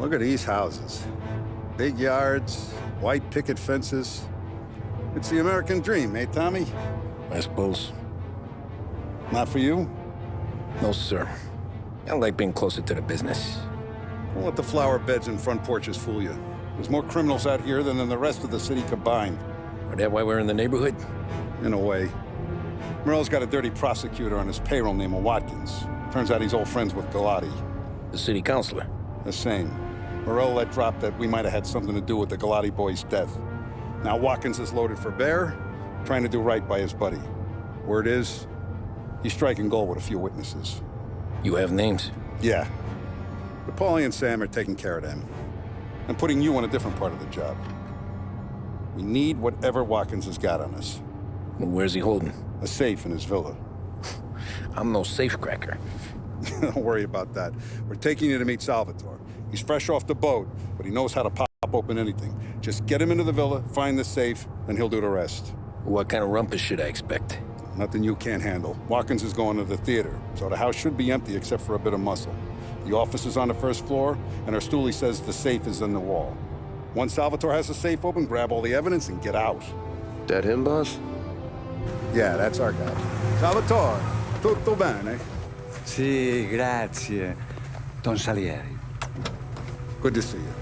Look at these houses. Big yards, white picket fences. It's the American dream, eh, Tommy? I suppose. Not for you? No, sir. I like being closer to the business. Don't let the flower beds and front porches fool you. There's more criminals out here than in the rest of the city combined. Is that why we're in the neighborhood? In a way. Merle's got a dirty prosecutor on his payroll named Watkins. Turns out he's old friends with Galati. The city councilor. The same. Morell let drop that we might have had something to do with the Galati boy's death. Now Watkins is loaded for bear, trying to do right by his buddy. Word is, he's striking gold with a few witnesses. You have names? Yeah. But Paulie and Sam are taking care of them. I'm putting you on a different part of the job. We need whatever Watkins has got on us. Well, where's he holding? A safe in his villa. I'm no safecracker. Don't worry about that. We're taking you to meet Salvatore. He's fresh off the boat, but he knows how to pop open anything. Just get him into the villa, find the safe, and he'll do the rest. What kind of rumpus should I expect? Nothing you can't handle. Watkins is going to the theater, so the house should be empty except for a bit of muscle. The office is on the first floor, and our stoolie says the safe is in the wall. Once Salvatore has the safe open, grab all the evidence and get out. That him, boss? Yeah, that's our guy. Salvatore, tutto bene? Sì, grazie, Don Salieri. Good to see you.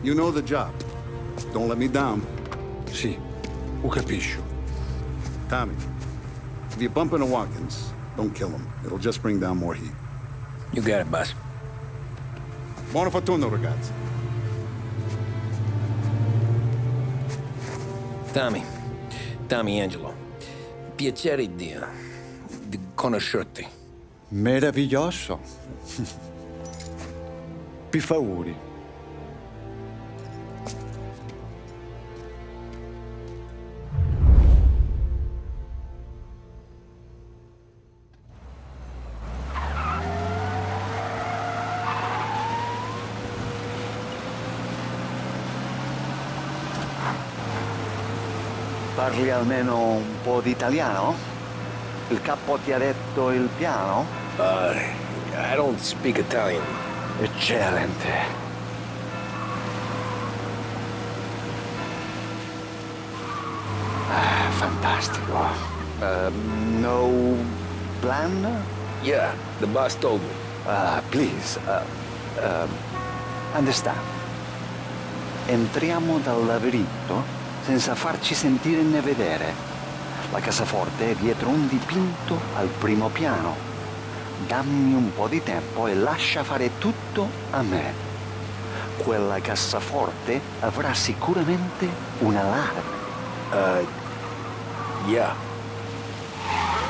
You know the job. Don't let me down. Sì, ho capisco. Tommy, if you bump into Watkins, don't kill him. It'll just bring down more heat. You got it, boss. Buona fortuna, ragazzi. Tommy Angelo. Piacere di conoscerti. Meraviglioso. Per favore. Parli almeno un po' di italiano? Il capo ti ha detto il piano? I don't speak Italian. Eccellente. Fantastico. No plan? Yeah, the boss told me. Please, understand. Entriamo dal labirinto senza farci sentire né vedere. La cassaforte è dietro un dipinto al primo piano. Dammi un po' di tempo e lascia fare tutto a me. Quella cassaforte avrà sicuramente un allarme. Yeah.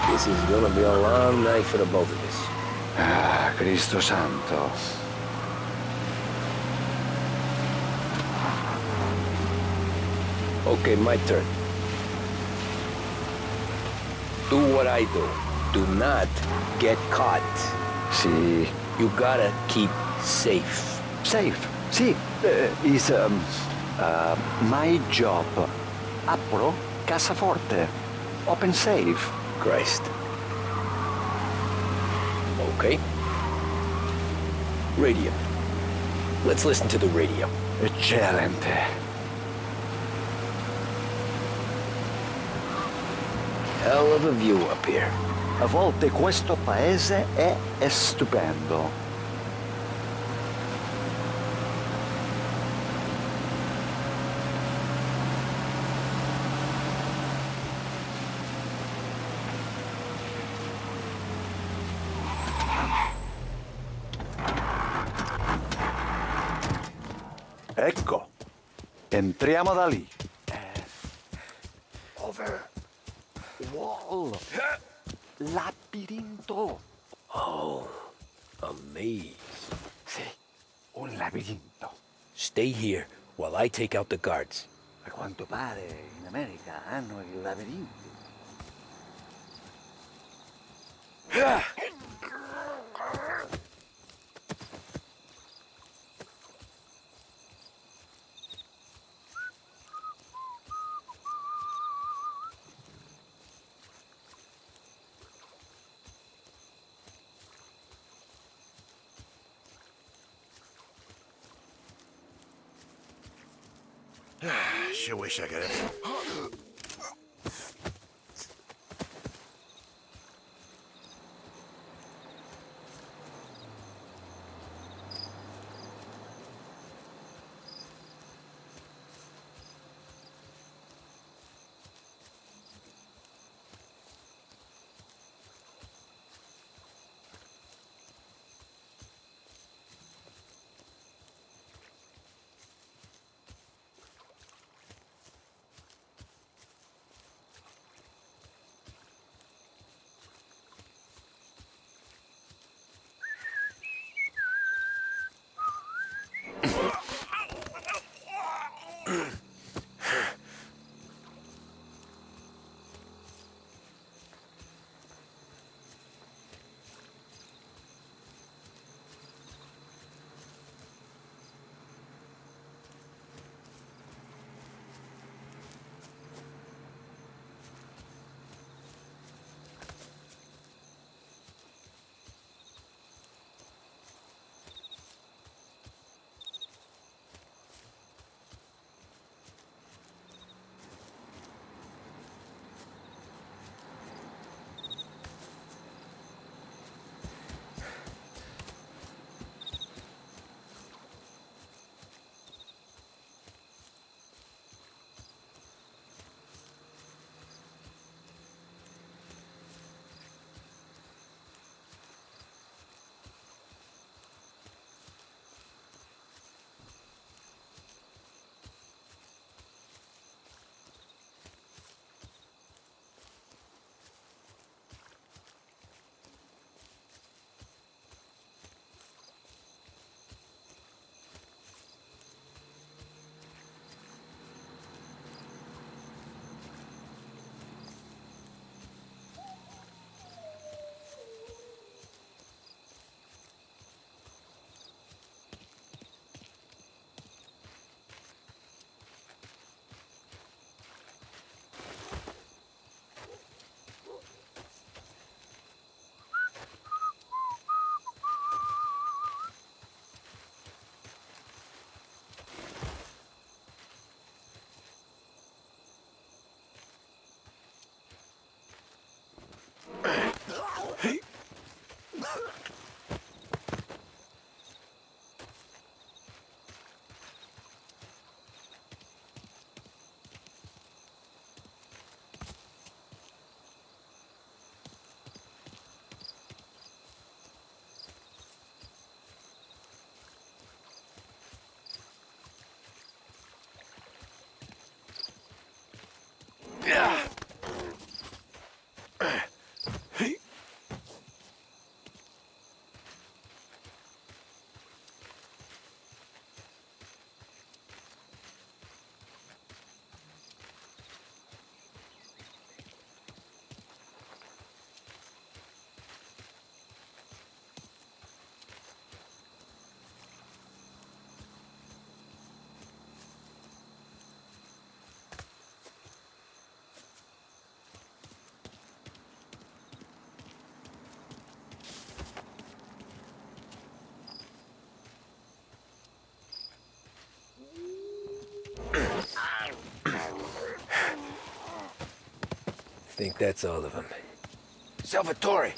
This is gonna be a long night for the both of us. Cristo santo. Okay, my turn. Do what I do. Do not get caught. Sì. You gotta keep safe. Safe. Sì. Is my job. Apro cassaforte. Open safe. Christ. Okay. Radio. Let's listen to the radio. Eccellente. Hell of a view up here. A volte questo paese è stupendo. Ecco, entriamo da lì. Over. Wall. Labirinto. Oh, a maze. Sì, un labirinto. Stay here while I take out the guards. A quanto pare in America hanno i labirinti. sure wish I could have. Think that's all of them. Salvatore!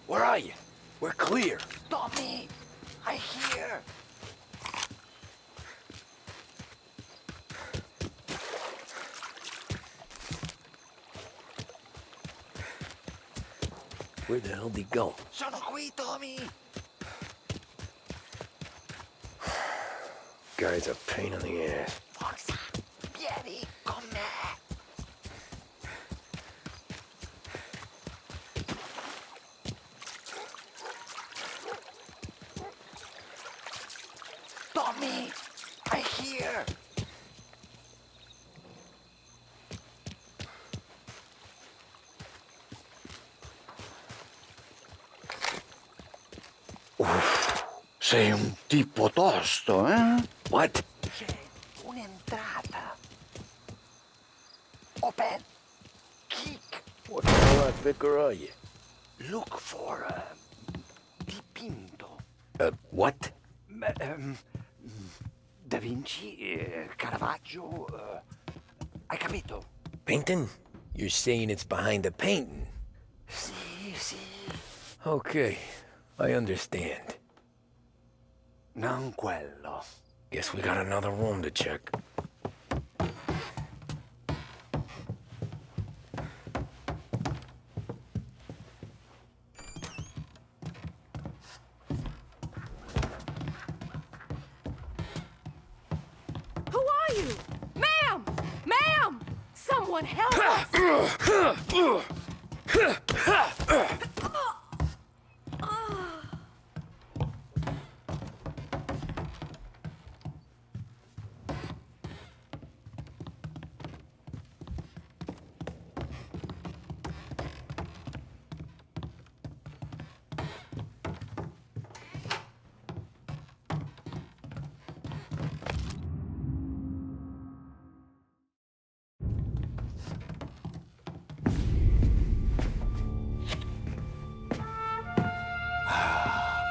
Where are you? We're clear. Tommy, I hear. Where the hell'd he go? Sono qui, Tommy. Guy's a pain in the ass. Forza, vieni con me. Tommy, I hear. Sei un tipo tosto, eh? What? C'è un'entrata. Open. Kick. What the hell of vicar are you? Look for a dipinto. What? The Vinci, Caravaggio. Hai capito? Painting? You're saying it's behind the painting? Sì, sì. Okay, I understand. Non quello. Guess we got another room to check. Who are you? Ma'am! Ma'am! Someone help us!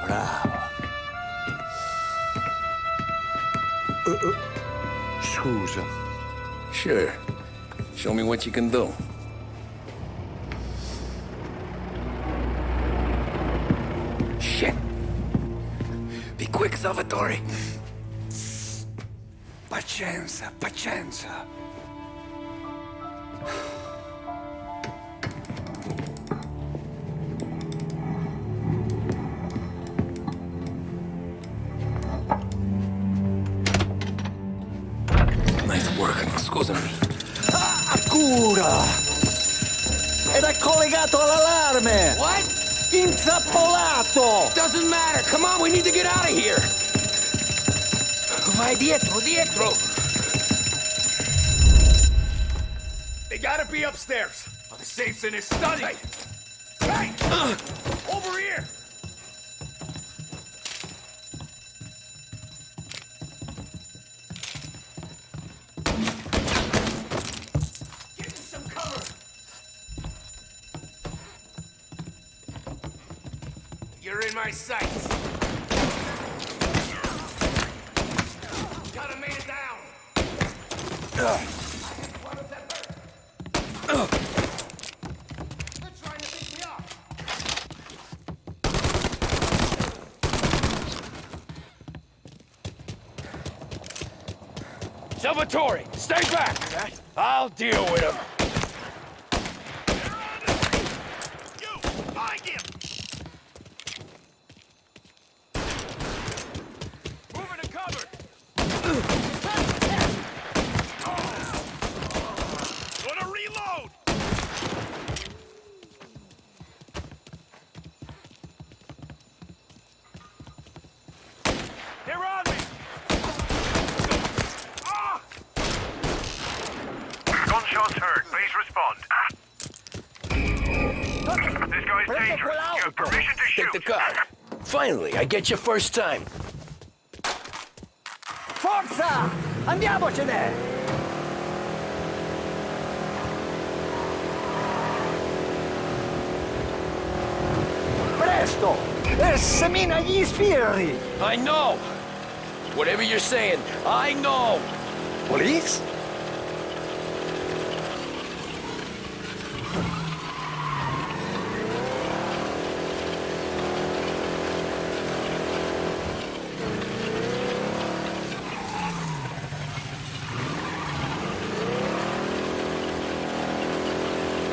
Bravo. Scusa. Sure. Show me what you can do. Shit. Be quick, Salvatore. Pazienza, pazienza. Nice work, scusami. Cura! Ed è collegato all'allarme! What? Intrappolato! Doesn't matter. Come on, we need to get out of here. Vai dietro, dietro. They gotta be upstairs. Oh, the safe's in his study. Hey! Over here! Give me some cover! You're in my sights. Gotta made it down. What was that bird? They're trying to pick me up. Salvatore, stay back! I'll deal with him. You, find him! Moving to cover! Gonna reload! They're on me! Ah! Gunshots heard. Please respond. This guy's dangerous. You have permission to Take shoot. the car. Finally, I get you first time. Forza! Andiamocene! Presto! E semina gli sbirri! I know. Whatever you're saying, I know. Police?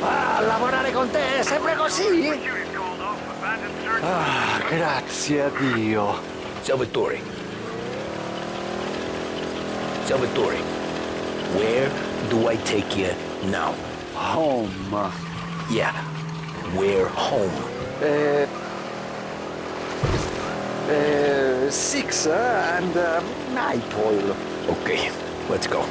Ah, lavorare con te è sempre così? Shooting called off. Abandoned search. Ah, grazie a Dio. Salvatore. Salvatore, where do I take you now? Home. Yeah, where home? Six and Nightfall. Okay, let's go.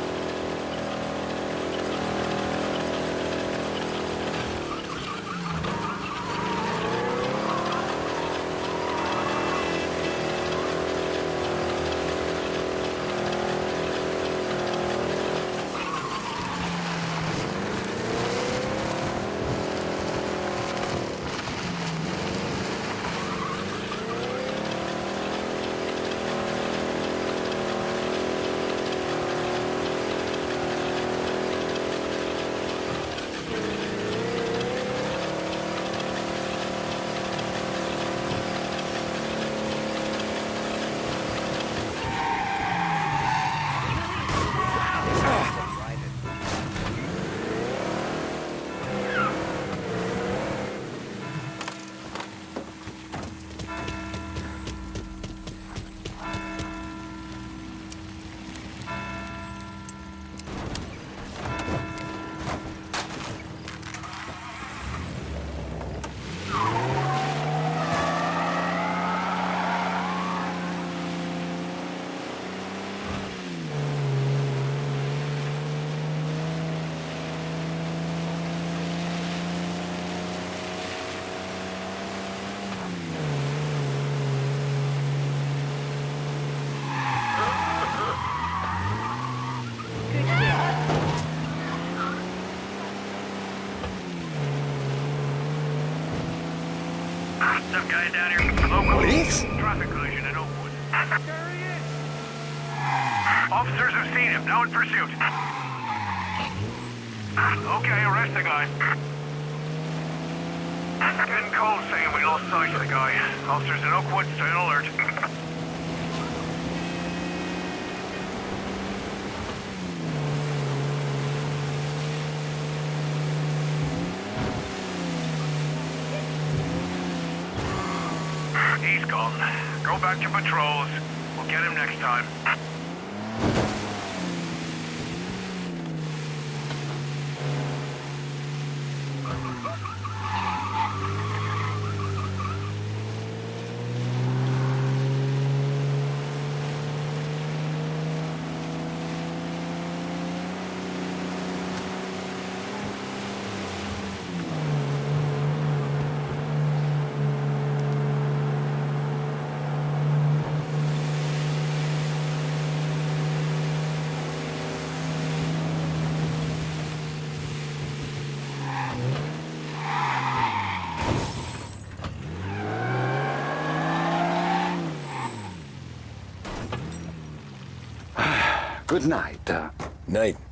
Guy down here. Local. Police? Traffic collision in Oakwood. There he is. Officers have seen him. Now in pursuit. Okay, arrest the guy. Getting cold saying we lost sight of the guy. Officers in Oakwood, stay on alert. He's gone. Go back to patrols. We'll get him next time. Good night. Night.